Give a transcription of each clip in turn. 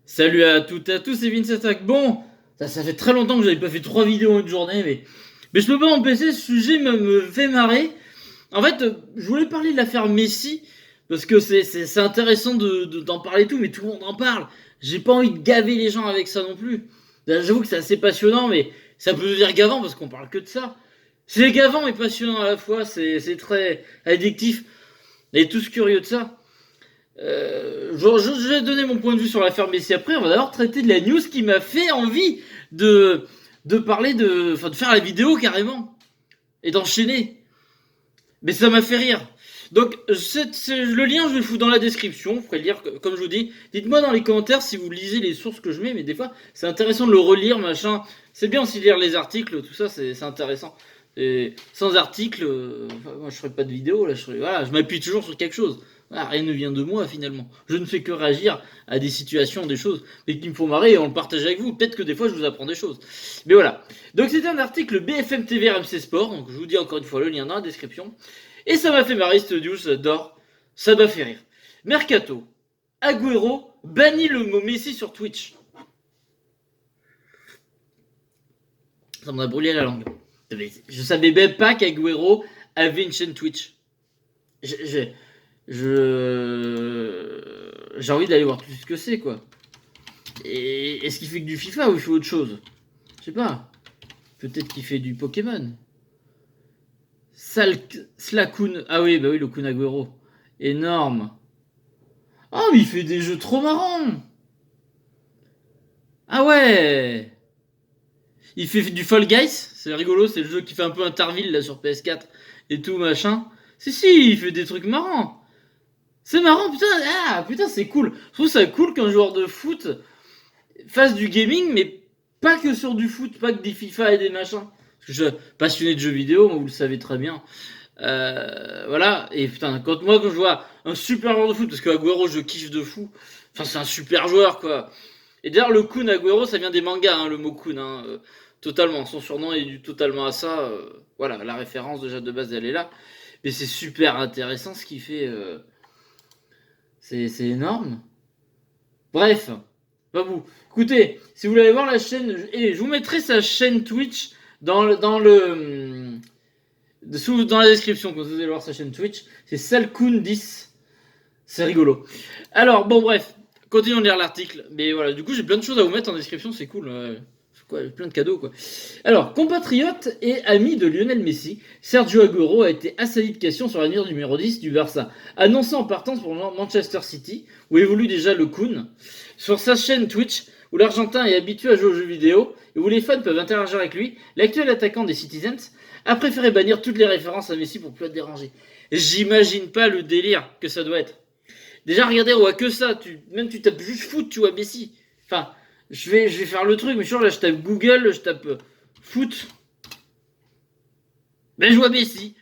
Salut à toutes et à tous, c'est Vince Attack. Bon, ça fait très longtemps que j'avais pas fait 3 vidéos en une journée, mais je peux pas empêcher, ce sujet me fait marrer. En fait, je voulais parler de l'affaire Messi, parce que c'est intéressant d'en parler tout, mais tout le monde en parle. J'ai pas envie de gaver les gens avec ça non plus. J'avoue que c'est assez passionnant, mais ça peut devenir gavant, parce qu'on parle que de ça. C'est gavant et passionnant à la fois, c'est très addictif. On est tous curieux de ça. Je vais donner mon point de vue sur l'affaire Messi après. On va d'abord traiter de la news qui m'a fait envie de parler enfin, de faire la vidéo carrément et d'enchaîner. Mais ça m'a fait rire. Donc, le lien, je vais le foutre dans la description. Vous pourrez le lire, comme je vous dis. Dites-moi dans les commentaires si vous lisez les sources que je mets, mais des fois, c'est intéressant de le relire, machin. C'est bien aussi de lire les articles, tout ça, c'est intéressant. Et sans article, moi, je ferais pas de vidéo, là, voilà, je m'appuie toujours sur quelque chose. Voilà, rien ne vient de moi, finalement. Je ne fais que réagir à des situations, des choses, mais qui me font marrer et on le partage avec vous. Peut-être que des fois, je vous apprends des choses. Mais voilà. Donc, c'était un article BFM TV RMC Sport. Donc, je vous dis encore une fois le lien dans la description. Et ça m'a fait marrer cette news, j'adore. Ça m'a fait rire. Mercato. Agüero bannit le mot Messi sur Twitch. Ça m'en a brûlé la langue. Je savais même pas qu'Agüero avait une chaîne Twitch. J'ai envie d'aller voir tout ce que c'est, quoi. Et est-ce qu'il fait que du FIFA ou il fait autre chose? Je sais pas. Peut-être qu'il fait du Pokémon. Slakun. Ah oui, bah oui, le Kun Agüero. Énorme. Ah, mais il fait des jeux trop marrants. Ah ouais. Il fait du Fall Guys. C'est rigolo, c'est le jeu qui fait un peu Interville là sur PS4 et tout machin. Si, il fait des trucs marrants. C'est marrant, putain. Ah, putain, c'est cool. Je trouve ça cool qu'un joueur de foot fasse du gaming, mais pas que sur du foot, pas que des FIFA et des machins. Parce que je suis passionné de jeux vidéo, moi, vous le savez très bien. Voilà, et putain, quand je vois un super joueur de foot, parce que Agüero, je kiffe de fou, enfin, c'est un super joueur, quoi. Et d'ailleurs, le Kun Agüero, ça vient des mangas, hein, le mot Kun, hein, totalement. Son surnom est dû totalement à ça. Voilà, la référence déjà de base, elle est là. Mais c'est super intéressant ce qu'il fait. C'est énorme. Bref, pas vous. Écoutez, si vous voulez aller voir la chaîne, et je vous mettrai sa chaîne Twitch dans la description quand vous allez voir sa chaîne Twitch. C'est Salkoun10. C'est rigolo. Alors, bon, bref, continuons de lire l'article. Mais voilà, du coup, j'ai plein de choses à vous mettre en description, c'est cool. Quoi, plein de cadeaux, quoi. Alors, compatriote et ami de Lionel Messi, Sergio Agüero a été assailli de questions sur l'avenir du numéro 10 du Barça, annonçant en partance pour Manchester City, où évolue déjà le Kun, sur sa chaîne Twitch, où l'Argentin est habitué à jouer aux jeux vidéo et où les fans peuvent interagir avec lui. L'actuel attaquant des Citizens a préféré bannir toutes les références à Messi pour plus être dérangé. J'imagine pas le délire que ça doit être. Déjà, regardez, on voit que ça. Même tu tapes juste foot, tu vois Messi. Enfin, je vais faire le truc, mais sûr, là, je tape Google, je tape foot. Ben, je vois Messi.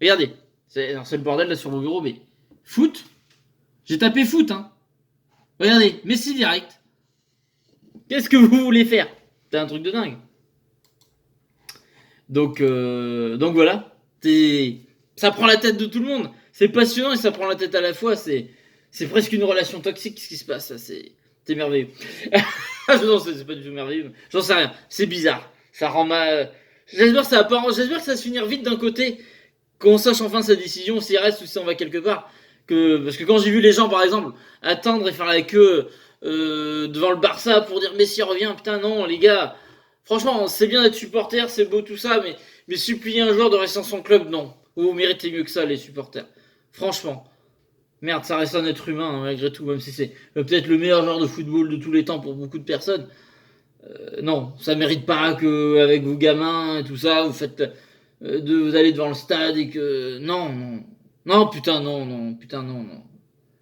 Regardez. C'est le bordel là sur mon bureau, mais foot. J'ai tapé foot, hein. Regardez, Messi direct. Qu'est-ce que vous voulez faire? C'est un truc de dingue. Donc voilà. Ça prend la tête de tout le monde. C'est passionnant et ça prend la tête à la fois. C'est presque une relation toxique ce qui se passe. C'est merveilleux. Non, c'est pas du tout merveilleux. J'en sais rien. C'est bizarre. Ça rend mal. J'espère que j'espère que ça va se finir vite d'un côté. Qu'on sache enfin sa décision, s'il reste ou s'il en va quelque part. Parce que quand j'ai vu les gens, par exemple, attendre et faire la queue devant le Barça pour dire Messi revient, putain, non, les gars. Franchement, c'est bien d'être supporter, c'est beau tout ça, mais supplier un joueur de rester dans son club, non. Vous méritez mieux que ça, les supporters. Franchement. Merde, ça reste un être humain, hein, malgré tout, même si c'est peut-être le meilleur joueur de football de tous les temps pour beaucoup de personnes. Non, ça mérite pas que, avec vos gamins et tout ça, vous faites. Vous allez devant le stade et que. Non, non. Non, putain, non, non, putain, non, non.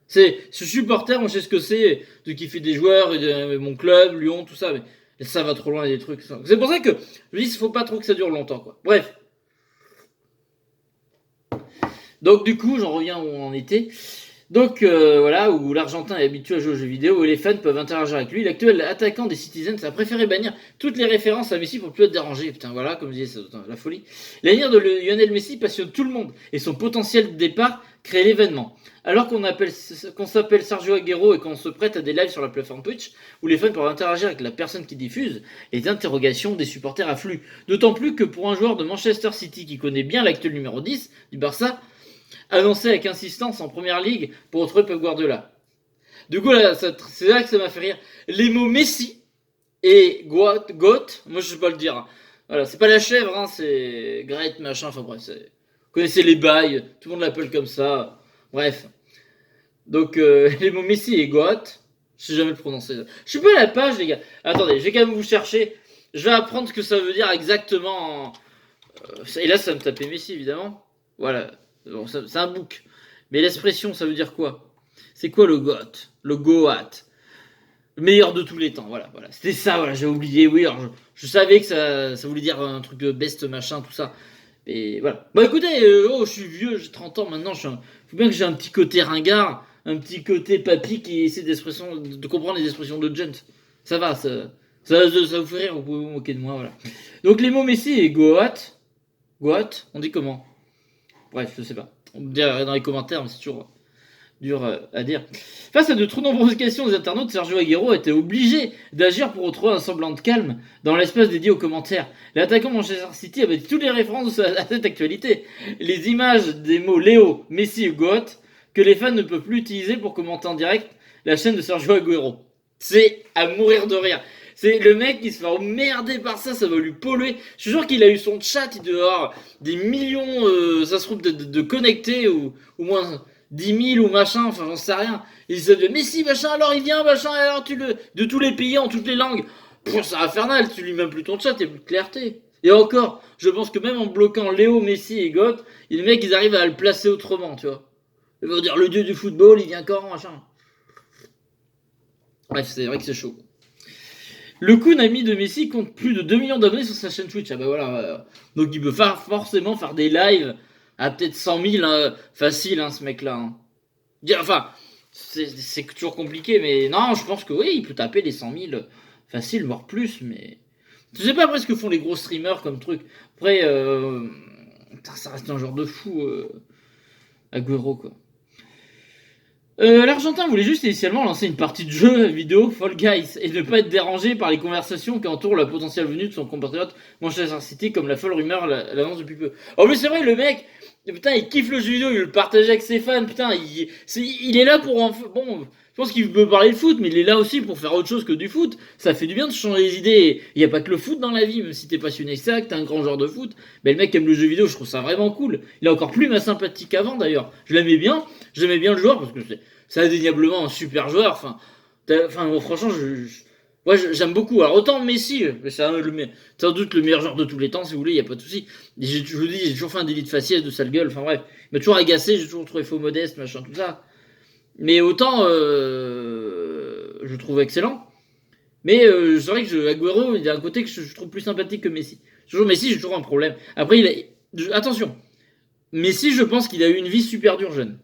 Ce supporter, on sait ce que c'est, de kiffer des joueurs, et mon club, Lyon, tout ça, mais ça va trop loin, des trucs. C'est pour ça que je dis, il faut pas trop que ça dure longtemps, quoi. Bref. Donc, du coup, j'en reviens où on en était. Donc voilà, où l'Argentin est habitué à jouer aux jeux vidéo et les fans peuvent interagir avec lui. L'actuel attaquant des Citizens a préféré bannir toutes les références à Messi pour plus être dérangé. Putain, voilà, comme je disais, c'est la folie. L'avenir de Lionel Messi passionne tout le monde et son potentiel de départ crée l'événement. Alors qu'on s'appelle Sergio Aguero et qu'on se prête à des lives sur la plateforme Twitch, où les fans peuvent interagir avec la personne qui diffuse, les interrogations des supporters affluent. D'autant plus que pour un joueur de Manchester City qui connaît bien l'actuel numéro 10 du Barça, annoncé avec insistance en première ligue pour retrouver Pep Guardiola. Du coup, là, c'est là que ça m'a fait rire. Les mots Messi et Goat, moi je sais pas le dire. Hein. Voilà, c'est pas la chèvre, hein, c'est Great machin, enfin bref, vous connaissez les bails, tout le monde l'appelle comme ça. Bref. Donc, les mots Messi et Goat, je sais jamais le prononcer. Je suis pas à la page, les gars. Attendez, je vais quand même vous chercher. Je vais apprendre ce que ça veut dire exactement. Et là, ça va me taper Messi, évidemment. Voilà. Bon, c'est un book. Mais l'expression, ça veut dire quoi? C'est quoi le GOAT? Le GOAT. Le meilleur de tous les temps. Voilà. C'était ça, voilà, j'ai oublié. Oui, alors je savais que ça voulait dire un truc de best machin, tout ça. Et voilà. Bon, écoutez, je suis vieux, j'ai 30 ans maintenant. Faut bien que j'ai un petit côté ringard, un petit côté papy qui essaie de comprendre les expressions de Gent. Ça va, ça vous fait rire, vous pouvez vous moquer de moi, voilà. Donc les mots Messi et GOAT. GOAT, on dit comment? Bref, je sais pas. On me dirait dans les commentaires, mais c'est toujours dur à dire. Face à de trop nombreuses questions des internautes, Sergio Aguero a été obligé d'agir pour retrouver un semblant de calme dans l'espace dédié aux commentaires. L'attaquant Manchester City avait toutes les références à cette actualité. Les images des mots Léo, Messi ou Goat que les fans ne peuvent plus utiliser pour commenter en direct la chaîne de Sergio Aguero. C'est à mourir de rire. C'est le mec qui se fait emmerder par ça, ça va lui polluer. Je suis sûr qu'il a eu son chat, il doit avoir des millions, ça se trouve, de connectés, ou au moins 10 000 ou machin, enfin j'en sais rien. Il se dit, mais si, machin, alors il vient, machin, alors de tous les pays, en toutes les langues. C'est infernal, tu lui mets plus ton chat, il n'y a plus de clarté. Et encore, je pense que même en bloquant Léo, Messi et Goth, les mecs, ils arrivent à le placer autrement, tu vois. Ils vont dire, le dieu du football, il vient quand, machin. Bref, c'est vrai que c'est chaud. Le Kun, ami de Messi, compte plus de 2 millions d'abonnés sur sa chaîne Twitch. Ah bah voilà. Donc il peut forcément faire des lives à peut-être 100 000, hein, facile, hein, ce mec-là. Hein. Enfin, c'est toujours compliqué, mais non, je pense que oui, il peut taper les 100 000 facile, voire plus, mais... Je sais pas après ce que font les gros streamers comme truc. Après, ça reste un genre de fou, Agüero, quoi. L'Argentin voulait juste initialement lancer une partie de jeu vidéo Fall Guys et ne pas être dérangé par les conversations qui entourent la potentielle venue de son compatriote Manchester City, comme la folle rumeur l'annonce depuis peu. Oh mais c'est vrai, le mec, putain, il kiffe le jeu vidéo, il le partage avec ses fans, putain, il est là pour bon, je pense qu'il peut parler de foot, mais il est là aussi pour faire autre chose que du foot. Ça fait du bien de changer les idées. Il n'y a pas que le foot dans la vie, même si t'es passionné de ça, que t'es un grand joueur de foot. Mais le mec aime le jeu vidéo, je trouve ça vraiment cool. Il est encore plus ma sympathique qu'avant d'ailleurs. J'aimais bien le joueur parce que c'est indéniablement un super joueur. Enfin, franchement, moi, j'aime beaucoup. Alors, autant Messi, c'est sans doute le meilleur joueur de tous les temps, si vous voulez, il n'y a pas de souci. Je vous dis, j'ai toujours fait un délit de faciès, de sale gueule, enfin bref. Il m'a toujours agacé, j'ai toujours trouvé faux modeste, machin, tout ça. Mais autant, je le trouve excellent. Mais c'est vrai que Agüero, il y a un côté que je trouve plus sympathique que Messi. Toujours Messi, j'ai toujours un problème. Après, attention. Messi, je pense qu'il a eu une vie super dure jeune.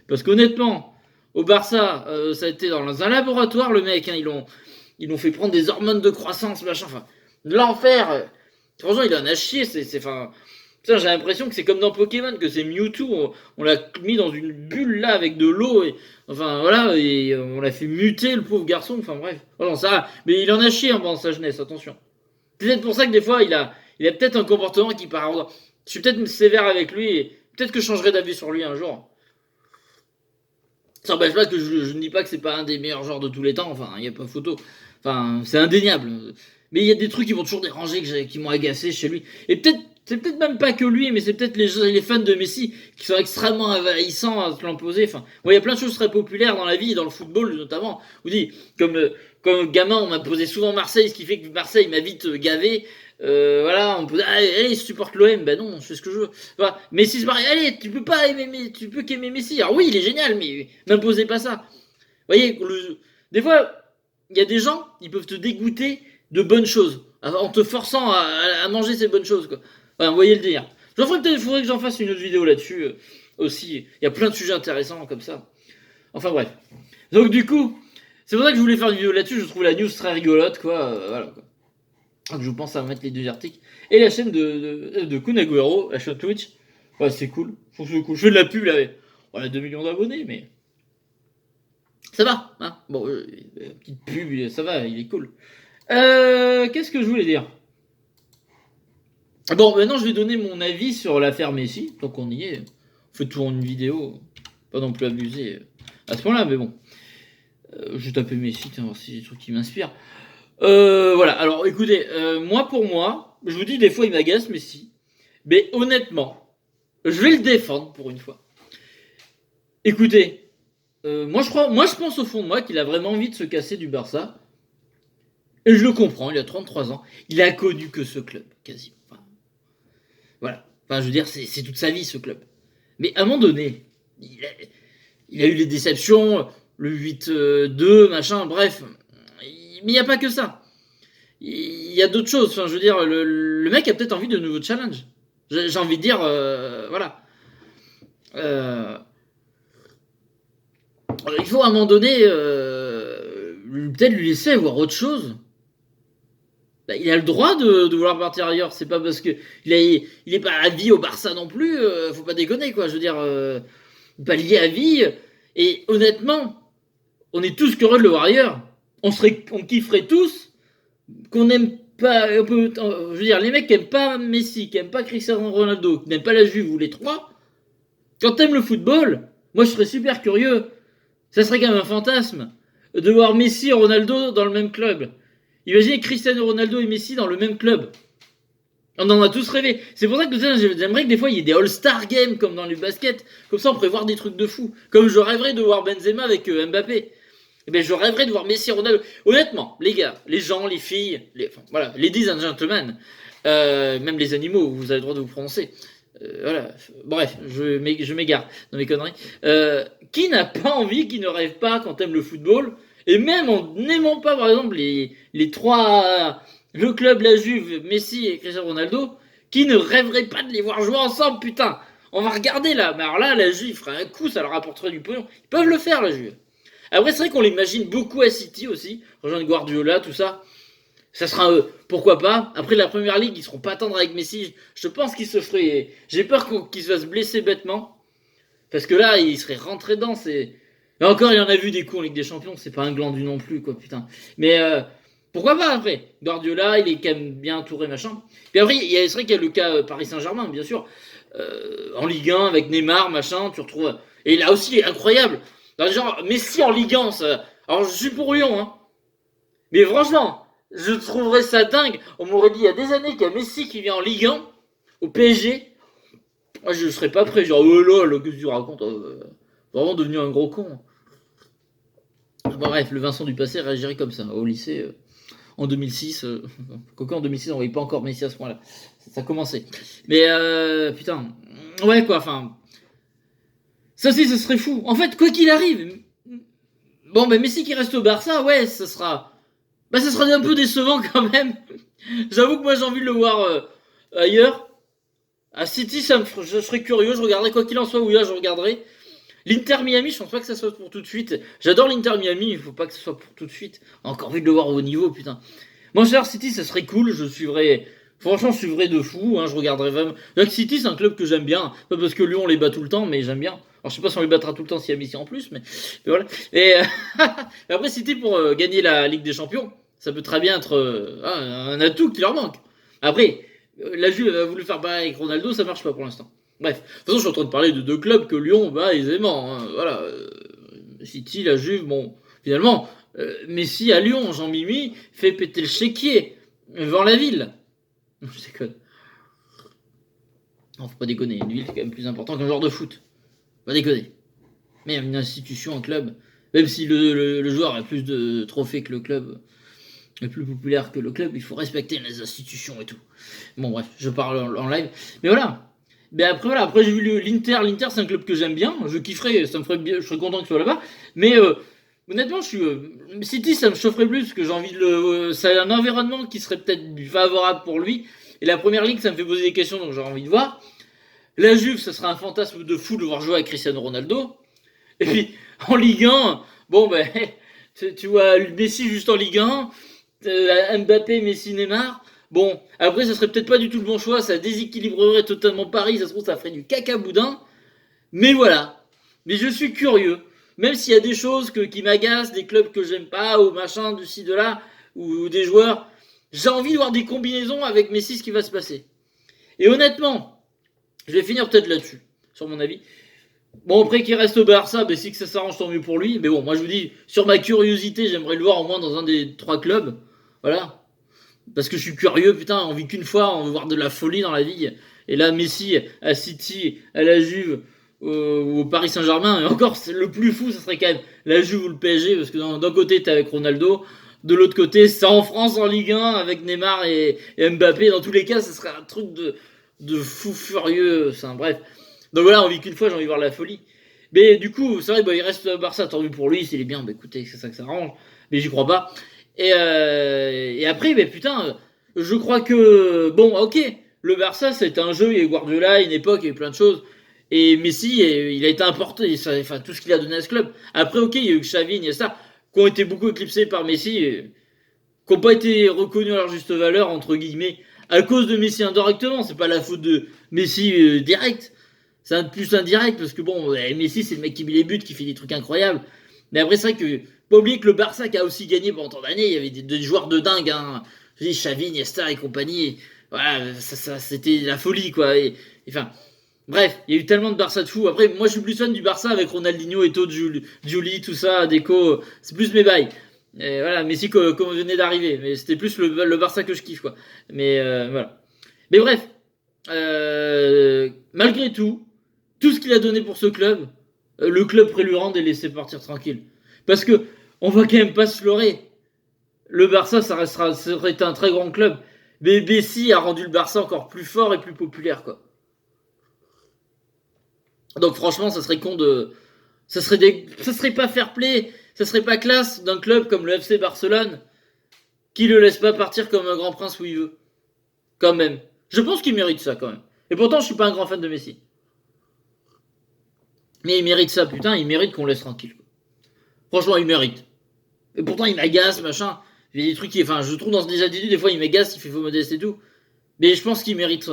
Parce qu'honnêtement, au Barça, ça a été dans un laboratoire, le mec. Hein, ils l'ont fait prendre des hormones de croissance, machin. Enfin, de l'enfer. Franchement, il en a chié. Enfin, putain, j'ai l'impression que c'est comme dans Pokémon, que c'est Mewtwo. On l'a mis dans une bulle là avec de l'eau. Enfin, voilà. Et on l'a fait muter, le pauvre garçon. Enfin, bref. Voilà, ça, mais il en a chié hein, pendant sa jeunesse, attention. C'est peut-être pour ça que des fois, il a peut-être un comportement qui part. Je suis peut-être sévère avec lui. Et peut-être que je changerai d'avis sur lui un jour. Ça n'empêche pas que je ne dis pas que c'est pas un des meilleurs joueurs de tous les temps, enfin, il n'y a pas photo. Enfin, c'est indéniable. Mais il y a des trucs qui vont toujours déranger, qui m'ont agacé chez lui. Et c'est peut-être même pas que lui, mais c'est peut-être les fans de Messi qui sont extrêmement envahissants à se l'imposer. Enfin, il y a plein de choses très populaires dans la vie, dans le football notamment. Je vous dis, comme gamin, on m'a posé souvent Marseille, ce qui fait que Marseille m'a vite gavé. Voilà, on peut dire, allez, supporte l'OM, ben non, je fais ce que je veux. Voilà. Messi, c'est pareil, allez, tu peux pas aimer, tu peux qu'aimer Messi. Alors oui, il est génial, mais n'imposez pas ça. Vous voyez, des fois, il y a des gens, ils peuvent te dégoûter de bonnes choses, en te forçant à manger ces bonnes choses, quoi. Voilà, vous voyez le délire. Il faudrait que j'en fasse une autre vidéo là-dessus aussi. Il y a plein de sujets intéressants comme ça. Enfin bref. Donc du coup, c'est pour ça que je voulais faire une vidéo là-dessus. Je trouve la news très rigolote, quoi. Voilà, quoi. Donc je pense à mettre les deux articles. Et la chaîne de Kun Agüero, la chaîne Twitch. Ouais, c'est cool. C'est cool. Je fais de la pub là. On a 2 millions d'abonnés, mais ça va. Hein, bon, petite pub, ça va, il est cool. Qu'est-ce que je voulais dire? Bon, maintenant je vais donner mon avis sur l'affaire Messi. Donc on y est. On fait toujours une vidéo. Pas non plus abusé à ce point-là, mais bon. Je vais taper Messi, voir si j'ai des trucs qui m'inspirent. Voilà, alors écoutez, moi pour moi, je vous dis des fois il m'agace Messi. Mais honnêtement, je vais le défendre pour une fois. Écoutez, moi je pense au fond de moi qu'il a vraiment envie de se casser du Barça. Et je le comprends, il a 33 ans. Il a connu que ce club, quasiment. Enfin, voilà. Enfin, je veux dire, c'est toute sa vie, ce club. Mais à un moment donné, il a eu les déceptions, le 8-2, machin, bref. Mais il n'y a pas que ça. Il y a d'autres choses. Enfin, je veux dire, le mec a peut-être envie de nouveaux challenges. J'ai envie de dire, voilà. Il faut à un moment donné, peut-être lui laisser voir autre chose. Bah, il a le droit de vouloir partir ailleurs. C'est pas parce que il est pas à vie au Barça non plus. Faut pas déconner, quoi. Je veux dire, pas lié à vie. Et honnêtement, on est tous curieux de le voir ailleurs. On kifferait tous qu'on n'aime pas. Je veux dire, les mecs qui aiment pas Messi, qui aiment pas Cristiano Ronaldo, qui n'aiment pas la Juve ou les trois, quand t'aimes le football, moi je serais super curieux. Ça serait quand même un fantasme de voir Messi et Ronaldo dans le même club. Imaginez Cristiano Ronaldo et Messi dans le même club. On en a tous rêvé. C'est pour ça que j'aimerais que des fois il y ait des All-Star Games comme dans le basket. Comme ça on pourrait voir des trucs de fou. Comme je rêverais de voir Benzema avec Mbappé. Eh bien, je rêverais de voir Messi et Ronaldo. Honnêtement, les gars, les gens, les filles, enfin, voilà, ladies and gentlemen, même les animaux, vous avez le droit de vous prononcer. Voilà, bref, je m'égare dans mes conneries. Qui n'a pas envie, qui ne rêve pas quand t'aimes le football, et même en n'aimant pas, par exemple, les trois, le club, la Juve, Messi et Cristiano Ronaldo, qui ne rêverait pas de les voir jouer ensemble, putain. On va regarder là, mais alors là, la Juve ferait un coup, ça leur rapporterait du pognon. Ils peuvent le faire, la Juve. Après, c'est vrai qu'on l'imagine beaucoup à City aussi, rejoindre Guardiola, tout ça. Ça sera pourquoi pas. Après la première ligue, ils seront pas tendres avec Messi. Je pense qu'il se ferait. J'ai peur qu'il se fasse blesser bêtement. Parce que là, il serait rentré dedans. Et encore, il en a vu des coups en Ligue des Champions. C'est pas un glandu non plus, quoi, putain. Mais pourquoi pas après Guardiola, il est quand même bien entouré, machin. Puis après, c'est vrai qu'il y a le cas Paris Saint-Germain, bien sûr. En Ligue 1, avec Neymar, machin, tu retrouves. Et là aussi, incroyable. Genre, Messi en Ligue 1, ça. Alors, je suis pour Lyon, hein. Mais franchement, je trouverais ça dingue. On m'aurait dit il y a des années qu'il y a Messi qui vient en Ligue 1, au PSG. Moi, je serais pas prêt. Genre, oh là, qu'est-ce que tu racontes vraiment devenu un gros con. Bon, bref, le Vincent du passé réagirait comme ça. Au lycée, en 2006. Quoique en 2006, on voyait pas encore Messi à ce point-là. Ça commençait. Mais, putain. Ouais, quoi, enfin. Ça aussi, ce serait fou. En fait, quoi qu'il arrive. Bon, ben Messi qui reste au Barça, ouais, ça sera. Bah, ça sera un peu décevant quand même. J'avoue que moi, j'ai envie de le voir ailleurs. À City, je serais curieux, je regarderai quoi qu'il en soit où là, je regarderai. L'Inter Miami, je pense pas que ça soit pour tout de suite. J'adore l'Inter Miami, il faut pas que ce soit pour tout de suite. Encore envie de le voir au haut niveau, putain. Manchester City, ça serait cool, je suivrais. Franchement, je suivrais de fou, hein, je regarderais vraiment. Like City, c'est un club que j'aime bien. Pas parce que Lyon, on les bat tout le temps, mais j'aime bien. Alors, je sais pas si on les battra tout le temps s'il y a Messi en plus, mais voilà. Et après, City, pour gagner la Ligue des Champions, ça peut très bien être un atout qui leur manque. Après, la Juve a voulu faire pareil avec Ronaldo, ça marche pas pour l'instant. Bref, de toute façon, je suis en train de parler de deux clubs que Lyon bat aisément. Hein. Voilà, City, la Juve, bon, finalement, Messi à Lyon, Jean-Mimi, fait péter le chéquier, vend la ville. Non, je déconne. Non, faut pas déconner, une ville c'est quand même plus important qu'un joueur de foot. Faut pas déconner. Mais une institution, un club, même si le joueur a plus de trophées que le club, est plus populaire que le club, il faut respecter les institutions et tout. Bon bref, je parle en live. Mais voilà. Mais après voilà, après j'ai vu l'Inter. L'Inter c'est un club que j'aime bien. Je kifferais, ça me ferait bien, je serais content qu'il soit là-bas. Mais honnêtement, je suis City, ça me chaufferait plus parce que j'ai envie de le. C'est un environnement qui serait peut-être favorable pour lui. Et la première ligue, ça me fait poser des questions, donc j'ai envie de voir. La Juve, ça sera un fantasme de fou de voir jouer avec Cristiano Ronaldo. Et puis En Ligue 1, bon ben, tu vois Messi juste en Ligue 1, Mbappé, Messi, Neymar. Bon, après, ça serait peut-être pas du tout le bon choix, ça déséquilibrerait totalement Paris, ça se trouve, ça ferait du caca boudin. Mais voilà. Mais je suis curieux. Même s'il y a des choses qui m'agacent, des clubs que j'aime pas, ou machin, de ci, de là, ou des joueurs, j'ai envie de voir des combinaisons avec Messi, ce qui va se passer. Et honnêtement, je vais finir peut-être là-dessus, sur mon avis. Bon, après qu'il reste au Barça, ben, si que ça s'arrange, tant mieux pour lui. Mais bon, moi je vous dis, sur ma curiosité, j'aimerais le voir au moins dans un des 3 clubs. Voilà. Parce que je suis curieux, putain, on vit qu'une fois, on veut voir de la folie dans la vie. Et là, Messi à City, à la Juve, au Paris Saint-Germain, et encore, le plus fou, ça serait quand même la Juve ou le PSG, parce que d'un côté, t'es avec Ronaldo, de l'autre côté, c'est en France en Ligue 1, avec Neymar et Mbappé. Dans tous les cas, ça serait un truc de fou furieux. Enfin, bref. Donc voilà, on vit qu'une fois, j'ai envie de voir la folie. Mais du coup, c'est vrai, bah, il reste Barça, tant mieux pour lui, s'il est bien, bah écoutez, c'est ça que ça arrange. Mais j'y crois pas. Et après, ben putain, je crois que bon, ok, le Barça c'était un jeu, il y a eu Guardiola, une époque, il y a eu plein de choses. Et Messi, il a été importé, enfin tout ce qu'il a donné à ce club. Après, ok, il y a eu Xavi, Iniesta, qui ont été beaucoup éclipsés par Messi, et qui n'ont pas été reconnus à leur juste valeur entre guillemets à cause de Messi indirectement. C'est pas la faute de Messi direct, c'est un plus indirect parce que bon, Messi c'est le mec qui met les buts, qui fait des trucs incroyables. Mais après, c'est vrai que pas oublier que le Barça qui a aussi gagné pendant tant d'années, il y avait des joueurs de dingue, hein. Je dis Xavi, Iniesta et compagnie. Voilà, c'était la folie, quoi. Enfin, bref, il y a eu tellement de Barça de fous. Après, moi, je suis plus fan du Barça avec Ronaldinho, Eto'o, Giuli, tout ça, Deco. C'est plus mes bails. Et voilà, Messi, comme venait d'arriver. Mais c'était plus le Barça que je kiffe, quoi. Mais voilà. Mais bref, malgré tout ce qu'il a donné pour ce club, le club pourrait lui rendre et laisser partir tranquille. Parce que on va quand même pas se leurrer. Le Barça, ça serait un très grand club. Mais Messi a rendu le Barça encore plus fort et plus populaire, quoi. Donc franchement, ça serait con de, ça serait pas fair play, ça serait pas classe d'un club comme le FC Barcelone qui le laisse pas partir comme un grand prince où il veut. Quand même. Je pense qu'il mérite ça quand même. Et pourtant, je suis pas un grand fan de Messi. Mais il mérite ça, putain, il mérite qu'on le laisse tranquille. Franchement, il mérite. Et pourtant, il m'agace, machin. Il y a des trucs enfin, je trouve dans des attitudes, des fois, il m'agace, il fait faux modeste et tout. Mais je pense qu'il mérite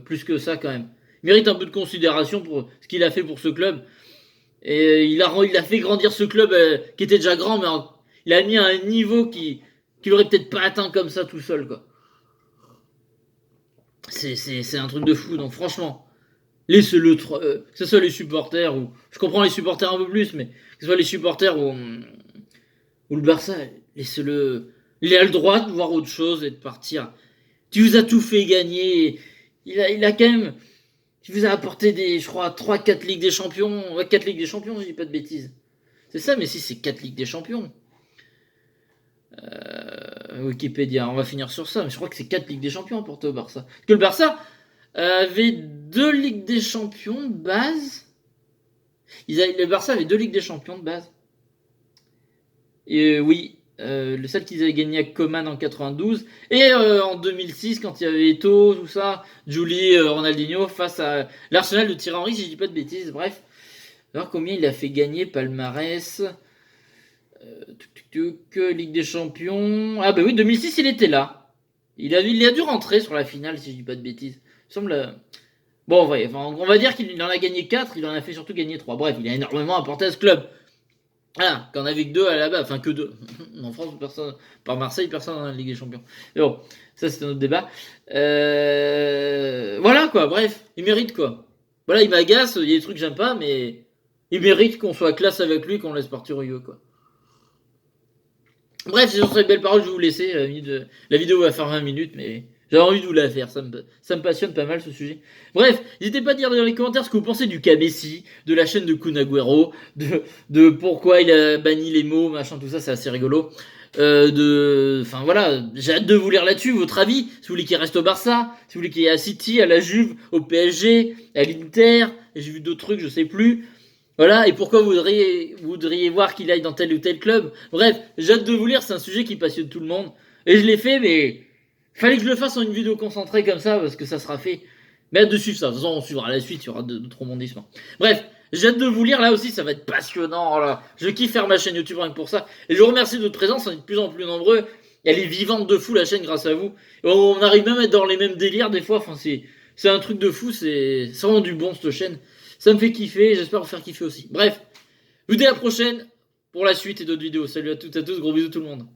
plus que ça quand même. Il mérite un peu de considération pour ce qu'il a fait pour ce club. Et il a fait grandir ce club qui était déjà grand, mais il a mis à un niveau qu'il aurait peut-être pas atteint comme ça tout seul, quoi. C'est un truc de fou, donc franchement, laissez-le, que ce soit les supporters ou. Je comprends les supporters un peu plus, mais que ce soit les supporters ou le Barça, laissez-le. Il a le droit de voir autre chose et de partir. Tu vous as tout fait gagner. Il a quand même. Tu vous a apporté je crois, 3-4 Ligues des Champions. Ouais, 4 Ligues des Champions, je dis pas de bêtises. C'est ça, mais si, c'est 4 Ligues des Champions. Wikipédia, on va finir sur ça, mais je crois que c'est 4 Ligues des Champions apportées au Barça. Parce que le Barça avait 2 Ligues des Champions de base. Le Barça avait 2 Ligues des Champions de base. Et oui, celle qu'ils avaient gagné avec Coman en 92 et en 2006 quand il y avait Eto'o, tout ça, Giuli, Ronaldinho face à l'Arsenal de Thierry Henry, si je dis pas de bêtises. Bref, alors combien il a fait gagner palmarès, Ligue des Champions. Ah bah oui, 2006 il était là. Il a dû rentrer sur la finale si je dis pas de bêtises. Il semble. Bon, ouais, enfin, on va dire qu'il en a gagné 4, il en a fait surtout gagner 3. Bref, il a énormément apporté à ce club. Ah, qu'en avait que 2 à la base, enfin que 2. En France, personne, par Marseille, personne dans la Ligue des Champions. Mais bon, ça c'est un autre débat. Voilà quoi, bref, il mérite quoi. Voilà, il m'agace, il y a des trucs que j'aime pas, mais il mérite qu'on soit classe avec lui, qu'on le laisse partir au lieu quoi. Bref, c'est sur ces belles paroles que je vais vous laisser. La vidéo va faire 20 minutes, mais j'avais envie de vous la faire. Ça me passionne pas mal ce sujet. Bref, n'hésitez pas à dire dans les commentaires ce que vous pensez du cas Messi, de la chaîne de Kun Agüero, de pourquoi il a banni les mots, machin, tout ça, c'est assez rigolo. Enfin voilà, j'ai hâte de vous lire là-dessus, votre avis. Si vous voulez qu'il reste au Barça, si vous voulez qu'il y ait à City, à la Juve, au PSG, à l'Inter, j'ai vu d'autres trucs, je sais plus. Voilà, et pourquoi vous voudriez voir qu'il aille dans tel ou tel club. Bref, j'ai hâte de vous lire, c'est un sujet qui passionne tout le monde. Et je l'ai fait, mais fallait que je le fasse en une vidéo concentrée comme ça, parce que ça sera fait. Mais hâte de suivre ça. De toute façon, on suivra la suite, il y aura d'autres rebondissements. Bref, J'ai hâte de vous lire là aussi, ça va être passionnant. Oh là. Je kiffe faire ma chaîne YouTube rien que pour ça. Et je vous remercie de votre présence, on est de plus en plus nombreux. Elle est vivante de fou la chaîne grâce à vous. Et on arrive même à être dans les mêmes délires des fois. Enfin, c'est un truc de fou, c'est vraiment du bon cette chaîne. Ça me fait kiffer, j'espère vous faire kiffer aussi. Bref, je vous dis à la prochaine pour la suite et d'autres vidéos. Salut à toutes et à tous, gros bisous tout le monde.